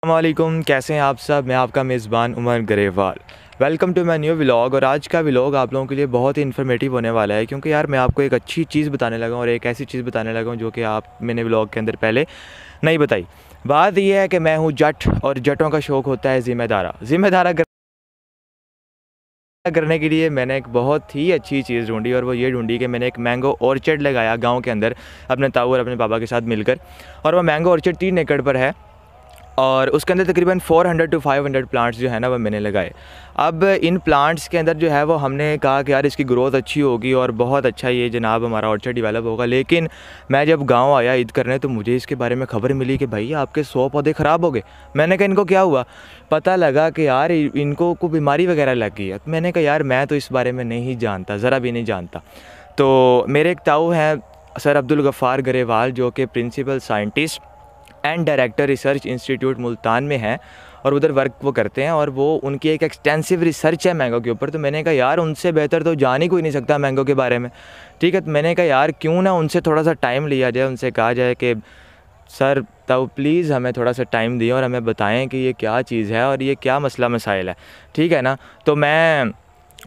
अस्सलामुअलैकुम, कैसे हैं आप सब। मैं आपका मेज़बान Umar Grewal. Welcome to my new vlog. और आज का व्लॉग आप लोगों के लिए बहुत ही इन्फॉर्मेटिव होने वाला है, क्योंकि यार मैं आपको एक अच्छी चीज़ बताने लगा हूँ और एक ऐसी चीज़ बताने लगा हूँ जो कि मैंने व्लॉग के अंदर पहले नहीं बताई। बात यह है कि मैं हूँ जट, और जटों का शौक़ होता है ज़िम्मेदारा करने के लिए मैंने एक बहुत ही अच्छी चीज़ ढूंढी, और वो ये ढूंढी कि मैंने एक मैंगो ऑर्चर्ड लगाया गांव के अंदर अपने ताऊ और अपने पापा के साथ मिलकर। और वो मैंगो ऑर्चर्ड 3 एकड़ पर है, और उसके अंदर तकरीबन 400 टू 500 प्लांट्स जो है ना वो मैंने लगाए। अब इन प्लांट्स के अंदर जो है वो हमने कहा कि यार इसकी ग्रोथ अच्छी होगी और बहुत अच्छा ये जनाब हमारा ऑर्चर्ड डेवलप होगा। लेकिन मैं जब गांव आया ईद करने तो मुझे इसके बारे में ख़बर मिली कि भाई आपके 100 पौधे ख़राब हो गए। मैंने कहा इनको क्या हुआ। पता लगा कि यार इनको कोई बीमारी वगैरह लग गई है। मैंने कहा यार मैं तो इस बारे में नहीं जानता, ज़रा भी नहीं जानता। तो मेरे एक ताऊ हैं सर अब्दुल गफ़ार ग्रेवाल, जो कि principal scientist and director research institute Multan में हैं, और उधर वर्क वो करते हैं, और वो उनकी एक एक्सटेंसिव रिसर्च है मैंगो के ऊपर। तो मैंने कहा यार उनसे बेहतर तो जान ही कोई नहीं सकता मैंगो के बारे में। ठीक है, तो मैंने कहा यार क्यों ना उनसे थोड़ा सा टाइम लिया जाए, उनसे कहा जाए कि सर तो प्लीज़ हमें थोड़ा सा टाइम दिए और हमें बताएं कि ये क्या चीज़ है और ये क्या मसला मसाइल है। ठीक है ना। तो मैं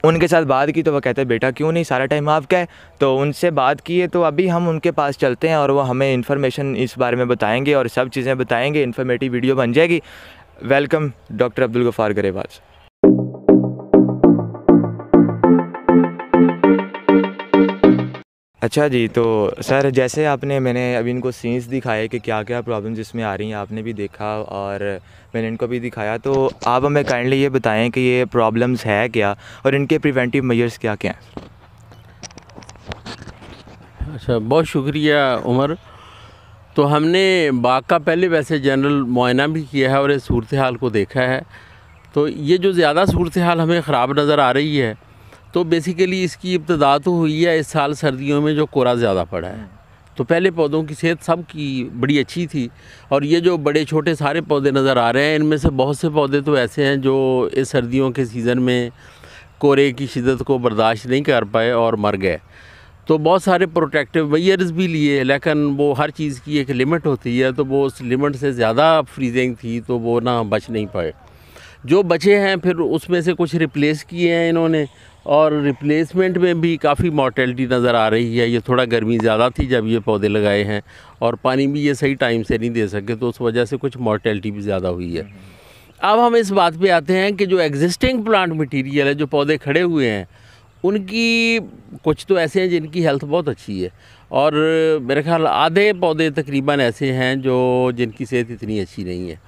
उनके साथ बात की तो वो कहते हैं बेटा क्यों नहीं, सारा टाइम आपका है। तो उनसे बात की है, तो अभी हम उनके पास चलते हैं और वो हमें इन्फॉर्मेशन इस बारे में बताएंगे और सब चीज़ें बताएंगे। इन्फॉर्मेटिव वीडियो बन जाएगी। Welcome doctor Abdul Ghaffar Grewal. अच्छा जी, तो सर जैसे मैंने अभी इनको सीन्स दिखाए कि क्या क्या प्रॉब्लम्स इसमें आ रही हैं, आपने भी देखा और मैंने इनको भी दिखाया। तो आप हमें काइंडली ये बताएं कि ये प्रॉब्लम्स है क्या और इनके प्रिवेंटिव मेजर्स क्या क्या हैं। अच्छा, बहुत शुक्रिया उमर। तो हमने बाग का पहले वैसे जनरल मुआयना भी किया है और इस सूरत हाल को देखा है। तो ये जो ज़्यादा सूरत हाल हमें ख़राब नज़र आ रही है, तो बेसिकली इसकी इब्तदा तो हुई है इस साल सर्दियों में जो कोहरा ज़्यादा पड़ा है। तो पहले पौधों की सेहत सब की बड़ी अच्छी थी, और ये जो बड़े छोटे सारे पौधे नज़र आ रहे हैं, इनमें से बहुत से पौधे तो ऐसे हैं जो इस सर्दियों के सीज़न में कोहरे की शिद्दत को बर्दाश्त नहीं कर पाए और मर गए। तो बहुत सारे प्रोटेक्टिव मेजर्स भी लिए, लेकिन वो हर चीज़ की एक लिमिट होती है, तो वो उस लिमिट से ज़्यादा फ्रीजिंग थी तो वो ना बच नहीं पाए। जो बचे हैं फिर उसमें से कुछ रिप्लेस किए हैं इन्होंने, और रिप्लेसमेंट में भी काफ़ी मॉर्टेलिटी नज़र आ रही है। ये थोड़ा गर्मी ज़्यादा थी जब ये पौधे लगाए हैं, और पानी भी ये सही टाइम से नहीं दे सके, तो उस वजह से कुछ मॉर्टेलिटी भी ज़्यादा हुई है। अब हम इस बात पे आते हैं कि जो एग्जिस्टिंग प्लांट मटीरियल है, जो पौधे खड़े हुए हैं, उनकी कुछ तो ऐसे हैं जिनकी हेल्थ बहुत अच्छी है, और मेरे ख्याल आधे पौधे तकरीबन ऐसे हैं जो जिनकी सेहत इतनी अच्छी नहीं है।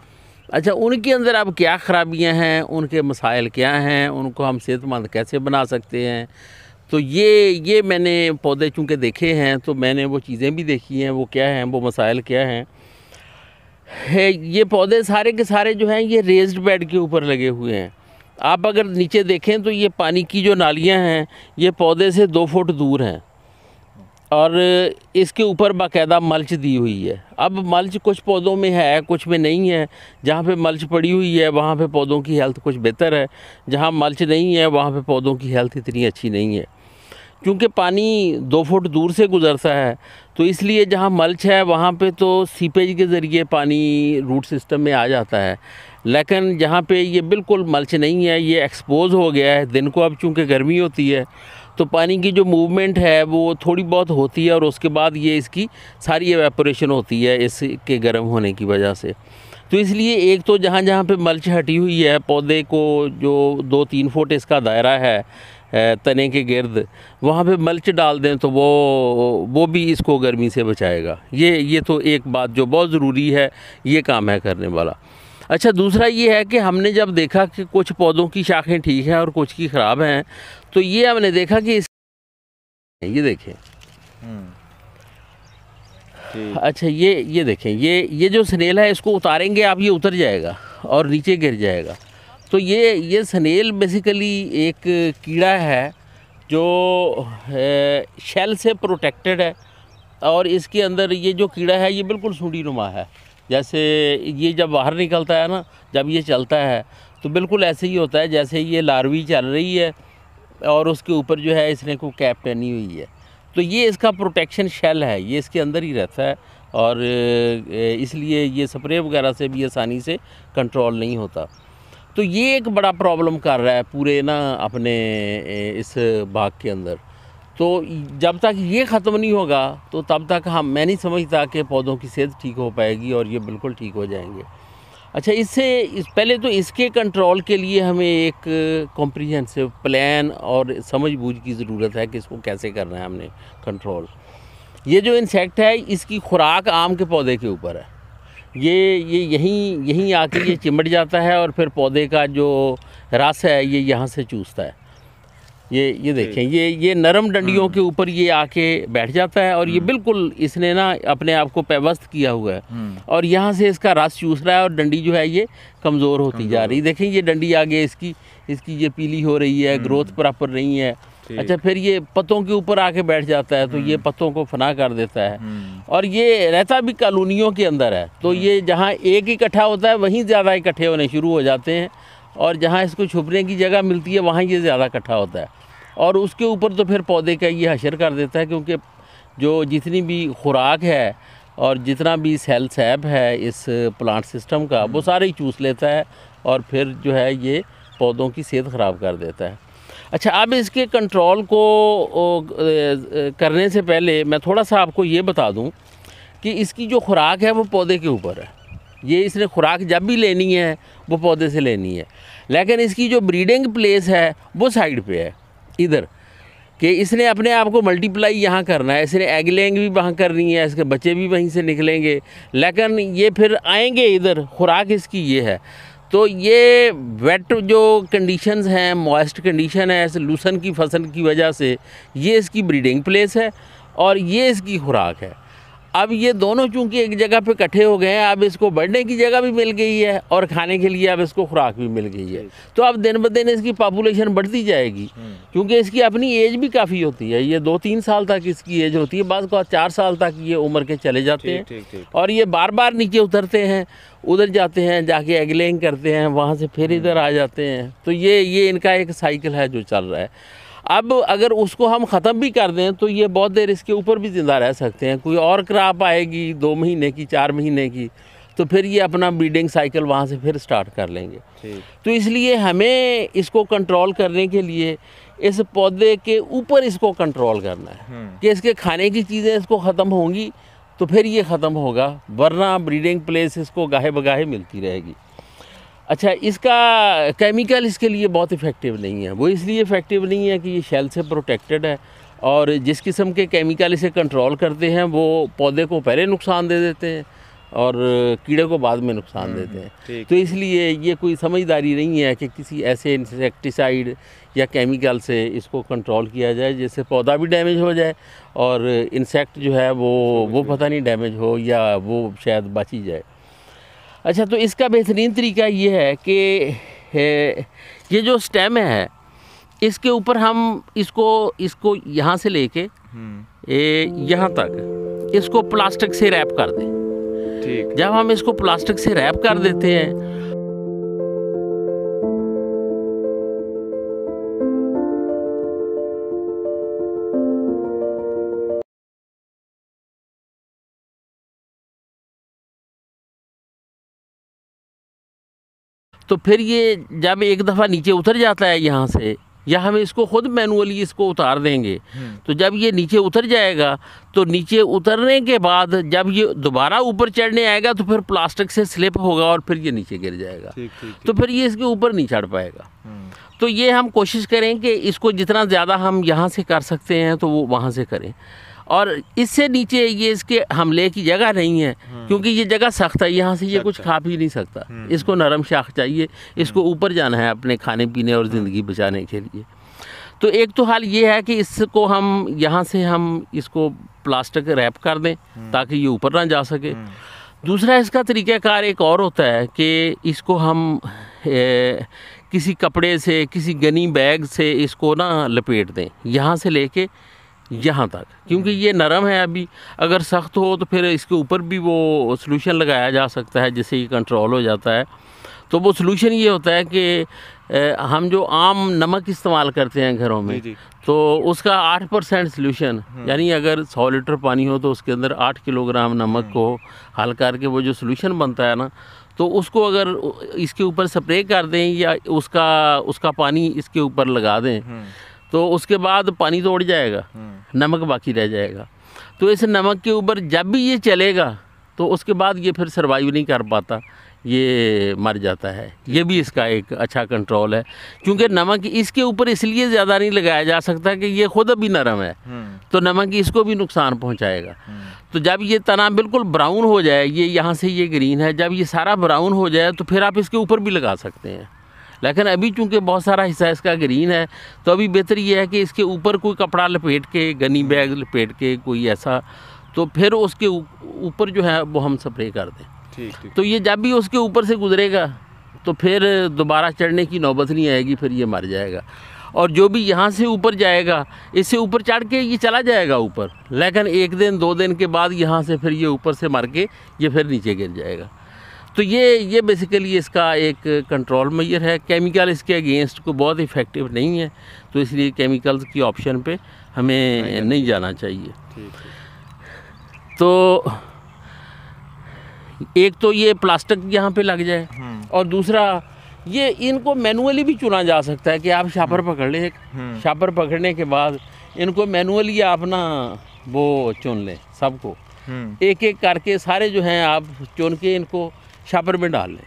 अच्छा, उनके अंदर अब क्या ख़राबियां हैं, उनके मसाइल क्या हैं, उनको हम सेहतमंद कैसे बना सकते हैं। तो ये मैंने पौधे चूँकि देखे हैं, तो मैंने वो चीज़ें भी देखी हैं, वो क्या हैं, वो मसाइल क्या हैं। ये पौधे सारे के सारे जो हैं ये रेज्ड बेड के ऊपर लगे हुए हैं। आप अगर नीचे देखें तो ये पानी की जो नालियाँ हैं ये पौधे से 2 फुट दूर हैं, और इसके ऊपर बाकायदा मल्च दी हुई है। अब मल्च कुछ पौधों में है, कुछ में नहीं है। जहाँ पे मल्च पड़ी हुई है वहाँ पे पौधों की हेल्थ कुछ बेहतर है, जहाँ मल्च नहीं है वहाँ पे पौधों की हेल्थ इतनी अच्छी नहीं है। क्योंकि पानी 2 फुट दूर से गुज़रता है, तो इसलिए जहाँ मल्च है वहाँ पे तो सीपेज के ज़रिए पानी रूट सिस्टम में आ जाता है। लेकिन जहाँ पे ये बिल्कुल मल्च नहीं है, ये एक्सपोज़ हो गया है, दिन को अब चूँकि गर्मी होती है तो पानी की जो मूवमेंट है वो थोड़ी बहुत होती है, और उसके बाद ये इसकी सारी एवेपोरेशन होती है इसके गर्म होने की वजह से। तो इसलिए एक तो जहाँ जहाँ पे मल्च हटी हुई है, पौधे को जो 2-3 फुट इसका दायरा है तने के गिर्द, वहाँ पे मल्च डाल दें तो वो भी इसको गर्मी से बचाएगा। ये तो एक बात जो बहुत ज़रूरी है, ये काम है करने वाला। अच्छा, दूसरा ये है कि हमने जब देखा कि कुछ पौधों की शाखें ठीक हैं और कुछ की ख़राब हैं, तो ये हमने देखा कि ये देखें। अच्छा, ये देखें, ये जो स्नेल है इसको उतारेंगे आप, ये उतर जाएगा और नीचे गिर जाएगा। तो ये स्नेल बेसिकली एक कीड़ा है जो शेल से प्रोटेक्टेड है, और इसके अंदर ये जो कीड़ा है ये बिल्कुल सूंडी नुमा है। जैसे ये जब बाहर निकलता है ना, जब ये चलता है तो बिल्कुल ऐसे ही होता है जैसे ये लार्वी चल रही है और उसके ऊपर जो है इसने को कैप पहनी हुई है। तो ये इसका प्रोटेक्शन शेल है, ये इसके अंदर ही रहता है और इसलिए ये स्प्रे वगैरह से भी आसानी से कंट्रोल नहीं होता। तो ये एक बड़ा प्रॉब्लम कर रहा है पूरे ना अपने इस बाग के अंदर। तो जब तक ये ख़त्म नहीं होगा तो तब तक मैं नहीं समझता कि पौधों की सेहत ठीक हो पाएगी और ये बिल्कुल ठीक हो जाएंगे। अच्छा, पहले तो इसके कंट्रोल के लिए हमें एक कॉम्प्रिहेंसिव प्लान और समझ-बूझ की ज़रूरत है कि इसको कैसे करना है हमने कंट्रोल। ये जो इंसेक्ट है इसकी खुराक आम के पौधे के ऊपर है। ये यहीं आके ये चिमट जाता है और फिर पौधे का जो रस है ये यहाँ से चूसता है। ये देखें, ये नरम डंडियों के ऊपर ये आके बैठ जाता है और ये बिल्कुल इसने ना अपने आप को पेवस्त किया हुआ है और यहाँ से इसका रस चूस रहा है और डंडी जो है ये कमज़ोर होती जा रही है। देखें ये डंडी आगे इसकी ये पीली हो रही है, ग्रोथ प्रॉपर नहीं है। अच्छा, फिर ये पत्तों के ऊपर आके बैठ जाता है तो ये पत्तों को फना कर देता है और ये रहता भी कॉलोनियों के अंदर है। तो ये जहाँ एक इकट्ठा होता है वहीं ज़्यादा इकट्ठे होने शुरू हो जाते हैं और जहाँ इसको छुपने की जगह मिलती है वहाँ ये ज़्यादा इकट्ठा होता है और उसके ऊपर तो फिर पौधे का ये हशर कर देता है, क्योंकि जो जितनी भी खुराक है और जितना भी सेल सैप है इस प्लांट सिस्टम का वो सारे ही चूस लेता है और फिर जो है ये पौधों की सेहत ख़राब कर देता है। अच्छा, अब इसके कंट्रोल को करने से पहले मैं थोड़ा सा आपको ये बता दूं कि इसकी जो खुराक है वो पौधे के ऊपर है। ये इसने खुराक जब भी लेनी है वो पौधे से लेनी है, लेकिन इसकी जो ब्रीडिंग प्लेस है वो साइड पे है इधर, कि इसने अपने आप को मल्टीप्लाई यहाँ करना है। इसने एग लेंग भी वहाँ करनी है, इसके बच्चे भी वहीं से निकलेंगे, लेकिन ये फिर आएंगे इधर। खुराक इसकी ये है। तो ये वेट जो कंडीशंस हैं, मॉइस्ट कंडीशन है, लूसन की फसल की वजह से ये इसकी ब्रीडिंग प्लेस है और ये इसकी खुराक है। अब ये दोनों चूंकि एक जगह पे इकट्ठे हो गए हैं, अब इसको बढ़ने की जगह भी मिल गई है और खाने के लिए अब इसको खुराक भी मिल गई है। तो अब दिन ब दिन इसकी पॉपुलेशन बढ़ती जाएगी, क्योंकि इसकी अपनी एज भी काफ़ी होती है। ये 2-3 साल तक इसकी एज होती है, बाज़ को 4 साल तक ये उम्र के चले जाते हैं और ये बार बार नीचे उतरते हैं, उधर जाते हैं, जाके एग लेइंग करते हैं, वहाँ से फिर इधर आ जाते हैं। तो ये इनका एक साइकिल है जो चल रहा है। अब अगर उसको हम ख़त्म भी कर दें तो ये बहुत देर इसके ऊपर भी ज़िंदा रह सकते हैं। कोई और क्रॉप आएगी 2 महीने की, 4 महीने की, तो फिर ये अपना ब्रीडिंग साइकिल वहाँ से फिर स्टार्ट कर लेंगे। तो इसलिए हमें इसको कंट्रोल करने के लिए इस पौधे के ऊपर इसको कंट्रोल करना है कि इसके खाने की चीज़ें इसको ख़त्म होंगी तो फिर ये ख़त्म होगा, वरना ब्रीडिंग प्लेस इसको गाहे बगाहे मिलती रहेगी। अच्छा, इसका केमिकल इसके लिए बहुत इफ़ेक्टिव नहीं है। वो इसलिए इफ़ेक्टिव नहीं है कि ये शेल से प्रोटेक्टेड है और जिस किस्म के केमिकल इसे कंट्रोल करते हैं वो पौधे को पहले नुकसान दे देते हैं और कीड़े को बाद में नुकसान देते हैं। तो इसलिए ये कोई समझदारी नहीं है कि किसी ऐसे इंसेक्टिसाइड या केमिकल से इसको कंट्रोल किया जाए जिससे पौधा भी डैमेज हो जाए और इंसेक्ट जो है वो पता नहीं डैमेज हो या वो शायद बच ही जाए। अच्छा, तो इसका बेहतरीन तरीका ये है कि ये जो स्टेम है इसके ऊपर हम इसको यहाँ से लेके यहाँ तक इसको प्लास्टिक से रैप कर दें। ठीक, जब हम इसको प्लास्टिक से रैप कर देते हैं तो फिर ये जब एक दफ़ा नीचे उतर जाता है यहाँ से, या हम इसको खुद मैनुअली इसको उतार देंगे, तो जब ये नीचे उतर जाएगा तो नीचे उतरने के बाद जब ये दोबारा ऊपर चढ़ने आएगा तो फिर प्लास्टिक से स्लिप होगा और फिर ये नीचे गिर जाएगा। तो फिर ये इसके ऊपर नहीं चढ़ पाएगा। तो ये हम कोशिश करें कि इसको जितना ज़्यादा हम यहाँ से कर सकते हैं तो वो वहाँ से करें, और इससे नीचे ये इसके हमले की जगह नहीं है क्योंकि ये जगह सख्त है, यहाँ से ये कुछ खा पी नहीं सकता। इसको नरम शाख चाहिए, इसको ऊपर जाना है अपने खाने पीने और ज़िंदगी बचाने के लिए। तो एक तो हाल ये है कि इसको हम यहाँ से हम इसको प्लास्टिक रैप कर दें ताकि ये ऊपर ना जा सके। दूसरा इसका तरीक़ाकार एक और होता है कि इसको हम किसी कपड़े से, किसी गनी बैग से इसको ना लपेट दें यहाँ से लेके यहाँ तक, क्योंकि ये नरम है। अभी अगर सख्त हो तो फिर इसके ऊपर भी वो सॉल्यूशन लगाया जा सकता है जिससे ये कंट्रोल हो जाता है। तो वो सलूशन ये होता है कि हम जो आम नमक इस्तेमाल करते हैं घरों में, जी। तो उसका 8% सलूशन, यानी अगर 100 लीटर पानी हो तो उसके अंदर 8 किलोग्राम नमक को हल करके वो जो सलूशन बनता है ना, तो उसको अगर इसके ऊपर स्प्रे कर दें या उसका पानी इसके ऊपर लगा दें, तो उसके बाद पानी तो उड़ जाएगा, नमक बाकी रह जाएगा। तो इस नमक के ऊपर जब भी ये चलेगा तो उसके बाद ये फिर सर्वाइव नहीं कर पाता, ये मर जाता है। ये भी इसका एक अच्छा कंट्रोल है, क्योंकि नमक इसके ऊपर इसलिए ज़्यादा नहीं लगाया जा सकता कि ये खुद अभी नरम है, तो नमक इसको भी नुकसान पहुंचाएगा। तो जब ये तना बिल्कुल ब्राउन हो जाए, ये यहाँ से ये ग्रीन है, जब ये सारा ब्राउन हो जाए तो फिर आप इसके ऊपर भी लगा सकते हैं। लेकिन अभी चूँकि बहुत सारा हिस्सा इसका ग्रीन है, तो अभी बेहतर ये है कि इसके ऊपर कोई कपड़ा लपेट के, गनी बैग लपेट के कोई ऐसा, तो फिर उसके ऊपर जो है वो हम स्प्रे कर दें। ठीक। तो ये जब भी उसके ऊपर से गुजरेगा तो फिर दोबारा चढ़ने की नौबत नहीं आएगी, फिर ये मर जाएगा। और जो भी यहाँ से ऊपर जाएगा, इससे ऊपर चढ़ के ये चला जाएगा ऊपर, लेकिन 1 दिन 2 दिन के बाद यहाँ से फिर ये ऊपर से मर के ये फिर नीचे गिर जाएगा। तो ये बेसिकली इसका एक कंट्रोल मेजर है। केमिकल इसके अगेंस्ट को बहुत इफ़ेक्टिव नहीं है, तो इसलिए केमिकल्स की ऑप्शन पे हमें नहीं जाना चाहिए। तो एक तो ये प्लास्टिक यहाँ पे लग जाए, और दूसरा ये इनको मैनुअली भी चुना जा सकता है कि आप शापर पकड़ लें, शापर पकड़ने के बाद इनको मैनुअली आप ना वो चुन लें, सबको एक एक करके सारे जो हैं आप चुन के इनको शापर में डाल लें।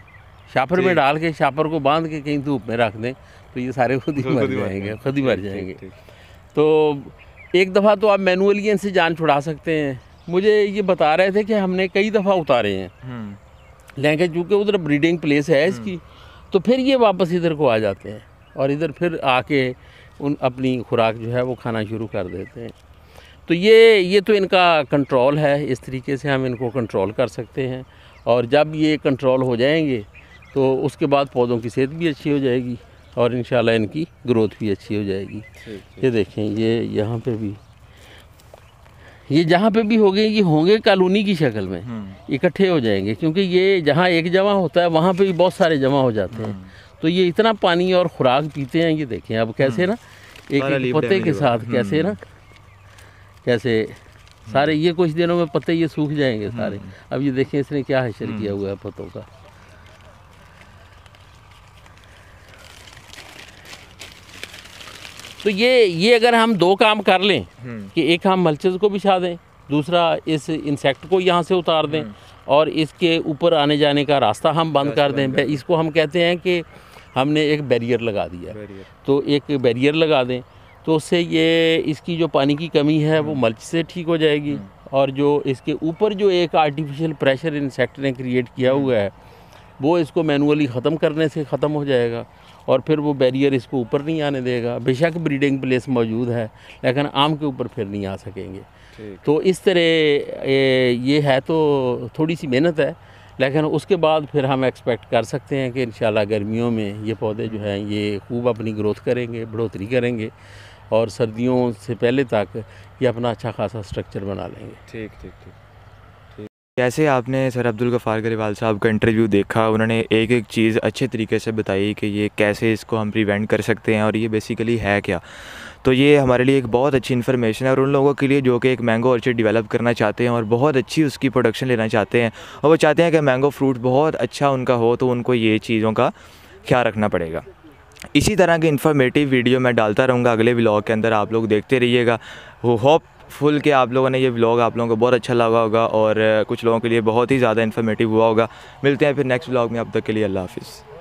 शापर में डाल के शापर को बांध के कहीं धूप में रख दें, तो ये सारे खुद ही मर जाएंगे, खुद ही मर जाएंगे। तो एक दफ़ा तो आप मैनुअली इनसे जान छुड़ा सकते हैं। मुझे ये बता रहे थे कि हमने कई दफ़ा उतारे हैं, लेकिन चूँकि उधर ब्रीडिंग प्लेस है इसकी, तो फिर ये वापस इधर को आ जाते हैं और इधर फिर आके उन अपनी खुराक जो है वो खाना शुरू कर देते हैं। तो ये तो इनका कंट्रोल है, इस तरीके से हम इनको कंट्रोल कर सकते हैं। और जब ये कंट्रोल हो जाएंगे तो उसके बाद पौधों की सेहत भी अच्छी हो जाएगी और इंशाल्लाह इनकी ग्रोथ भी अच्छी हो जाएगी। ये देखें, ये यहाँ पे भी, ये जहाँ पे भी होंगे, ये होंगे कॉलोनी की शक्ल में इकट्ठे हो जाएंगे, क्योंकि ये जहाँ एक जमा होता है वहाँ पे भी बहुत सारे जमा हो जाते हैं। तो ये इतना पानी और खुराक पीते हैं। ये देखें अब कैसे ना एक पत्ते के साथ कैसे ना कैसे सारे, ये कुछ दिनों में पत्ते ये सूख जाएंगे सारे। अब ये देखें इसने क्या हशर किया हुआ है पत्तों का। तो ये अगर हम 2 काम कर लें कि एक हम मल्चेस को बिछा दें, दूसरा इस इंसेक्ट को यहाँ से उतार दें और इसके ऊपर आने जाने का रास्ता हम बंद कर दें। इसको हम कहते हैं कि हमने एक बैरियर लगा दिया, तो एक बैरियर लगा दें, तो उससे ये इसकी जो पानी की कमी है वो मल्च से ठीक हो जाएगी। और जो इसके ऊपर जो एक आर्टिफिशियल प्रेशर इंसेक्ट ने क्रिएट किया हुआ है वो इसको मैनुअली ख़त्म करने से ख़त्म हो जाएगा और फिर वो बैरियर इसको ऊपर नहीं आने देगा। बेशक ब्रीडिंग प्लेस मौजूद है, लेकिन आम के ऊपर फिर नहीं आ सकेंगे। तो इस तरह ये है, तो थोड़ी सी मेहनत है, लेकिन उसके बाद फिर हम एक्सपेक्ट कर सकते हैं कि इंशाल्लाह गर्मियों में ये पौधे जो हैं ये खूब अपनी ग्रोथ करेंगे, बढ़ोतरी करेंगे और सर्दियों से पहले तक ये अपना अच्छा खासा स्ट्रक्चर बना लेंगे। ठीक। जैसे आपने सर अब्दुल गफ़ार ग्रेवाल साहब का इंटरव्यू देखा, उन्होंने एक एक चीज़ अच्छे तरीके से बताई कि ये कैसे इसको हम प्रिवेंट कर सकते हैं और ये बेसिकली है क्या। तो ये हमारे लिए एक बहुत अच्छी इन्फॉर्मेशन है और उन लोगों के लिए जो कि एक मैंगो ऑर्चर्ड डेवलप करना चाहते हैं और बहुत अच्छी उसकी प्रोडक्शन लेना चाहते हैं और वो चाहते हैं कि मैंगो फ्रूट बहुत अच्छा उनका हो, तो उनको ये चीज़ों का ख्याल रखना पड़ेगा। इसी तरह के इन्फॉर्मेटिव वीडियो मैं डालता रहूँगा अगले व्लॉग के अंदर, आप लोग देखते रहिएगा। होपफुल कि आप लोगों ने ये व्लॉग आप लोगों को बहुत अच्छा लगा होगा और कुछ लोगों के लिए बहुत ही ज़्यादा इन्फॉर्मेटिव हुआ होगा। मिलते हैं फिर नेक्स्ट व्लॉग में, अब तक के लिए अल्लाह हाफ़िज़।